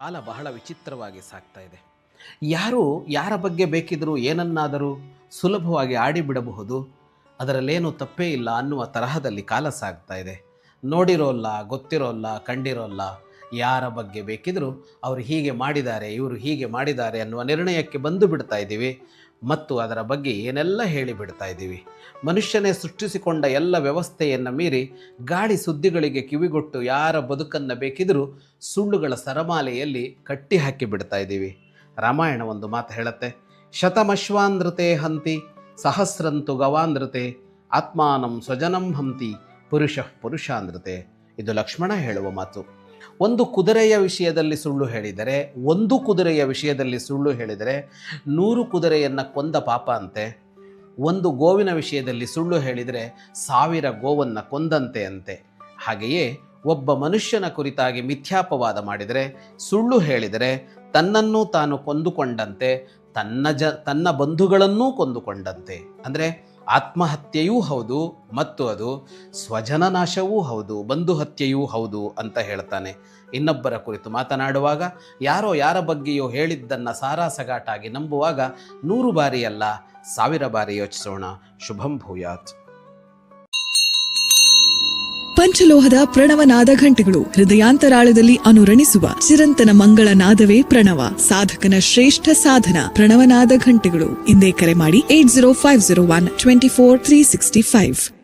ಕಾಲ ಬಹಳ ವಿಚಿತ್ರವಾಗಿ ಸಾಗ್ತಾ ಇದೆ. ಯಾರು ಯಾರ ಬಗ್ಗೆ ಬೇಕಿದ್ದರೂ ಏನನ್ನಾದರೂ ಸುಲಭವಾಗಿ ಆಡಿಬಿಡಬಹುದು, ಅದರಲ್ಲೇನೂ ತಪ್ಪೇ ಇಲ್ಲ ಅನ್ನುವ ತರಹದಲ್ಲಿ ಕಾಲ ಸಾಗ್ತಾ ಇದೆ. ನೋಡಿರೋಲ್ಲ, ಗೊತ್ತಿರೋಲ್ಲ, ಕಂಡಿರೋಲ್ಲ, ಯಾರ ಬಗ್ಗೆ ಬೇಕಿದ್ದರೂ ಅವರು ಹೀಗೆ ಮಾಡಿದ್ದಾರೆ, ಇವರು ಹೀಗೆ ಮಾಡಿದ್ದಾರೆ ಅನ್ನುವ ನಿರ್ಣಯಕ್ಕೆ ಬಂದು ಬಿಡ್ತಾ ಇದ್ದೀವಿ ಮತ್ತು ಅದರ ಬಗ್ಗೆ ಏನೆಲ್ಲ ಹೇಳಿಬಿಡ್ತಾ ಇದ್ದೀವಿ. ಮನುಷ್ಯನೇ ಸೃಷ್ಟಿಸಿಕೊಂಡ ಎಲ್ಲ ವ್ಯವಸ್ಥೆಯನ್ನು ಮೀರಿ ಗಾಳಿ ಸುದ್ದಿಗಳಿಗೆ ಕಿವಿಗೊಟ್ಟು ಯಾರ ಬದುಕನ್ನು ಬೇಕಿದ್ದರೂ ಸುಳ್ಳುಗಳ ಸರಮಾಲೆಯಲ್ಲಿ ಕಟ್ಟಿ ಹಾಕಿ ಬಿಡ್ತಾ ಇದ್ದೀವಿ. ರಾಮಾಯಣ ಒಂದು ಮಾತು ಹೇಳುತ್ತೆ, ಶತಮಶ್ವಾಂಧೃತೆ ಹಂತಿ ಸಹಸ್ರಂತು ಗವಾಂಧೃತೆ ಆತ್ಮಾನಂ ಸ್ವಜನಂ ಹಂತಿ ಪುರುಷಾಂಧೃತೆ. ಇದು ಲಕ್ಷ್ಮಣ ಹೇಳುವ ಮಾತು. ಒಂದು ಕುದುರೆಯ ವಿಷಯದಲ್ಲಿ ಸುಳ್ಳು ಹೇಳಿದರೆ, ಒಂದು ಕುದುರೆಯ ವಿಷಯದಲ್ಲಿ ಸುಳ್ಳು ಹೇಳಿದರೆ 100 ಕುದುರೆಯನ್ನು ಕೊಂದ ಪಾಪ ಅಂತೆ. ಒಂದು ಗೋವಿನ ವಿಷಯದಲ್ಲಿ ಸುಳ್ಳು ಹೇಳಿದರೆ 1000 ಗೋವನ್ನು ಕೊಂದಂತೆ ಅಂತೆ. ಹಾಗೆಯೇ ಒಬ್ಬ ಮನುಷ್ಯನ ಕುರಿತಾಗಿ ಮಿಥ್ಯಾಪವಾದ ಮಾಡಿದರೆ, ಸುಳ್ಳು ಹೇಳಿದರೆ ತನ್ನನ್ನು ತಾನು ಕೊಂದುಕೊಂಡಂತೆ, ತನ್ನ ಬಂಧುಗಳನ್ನೂ ಕೊಂದುಕೊಂಡಂತೆ. ಅಂದರೆ ಆತ್ಮಹತ್ಯೆಯೂ ಹೌದು ಮತ್ತು ಅದು ಸ್ವಜನನಾಶವೂ ಹೌದು, ಬಂಧು ಹತ್ಯೆಯೂ ಹೌದು ಅಂತ ಹೇಳ್ತಾನೆ. ಇನ್ನೊಬ್ಬರ ಕುರಿತು ಮಾತನಾಡುವಾಗ ಯಾರೋ ಯಾರ ಬಗ್ಗೆಯೋ ಹೇಳಿದ್ದನ್ನು ಸಾರಾಸಗಾಟಾಗಿ ನಂಬುವಾಗ 100 ಬಾರಿ ಅಲ್ಲ 1000 ಬಾರಿ ಯೋಚಿಸೋಣ. ಶುಭಂ ಭೂಯಾತ್. ಪಂಚಲೋಹದ ಪ್ರಣವನಾದ ಘಂಟೆಗಳು ಹೃದಯಾಂತರಾಳದಲ್ಲಿ ಅನುರಣಿಸುವ ಚಿರಂತನ ಮಂಗಳ ನಾದವೇ ಪ್ರಣವ. ಸಾಧಕನ ಶ್ರೇಷ್ಠ ಸಾಧನ ಪ್ರಣವನಾದ ಘಂಟೆಗಳು. ಇಂದೇ ಕರೆ ಮಾಡಿ 80501 24365.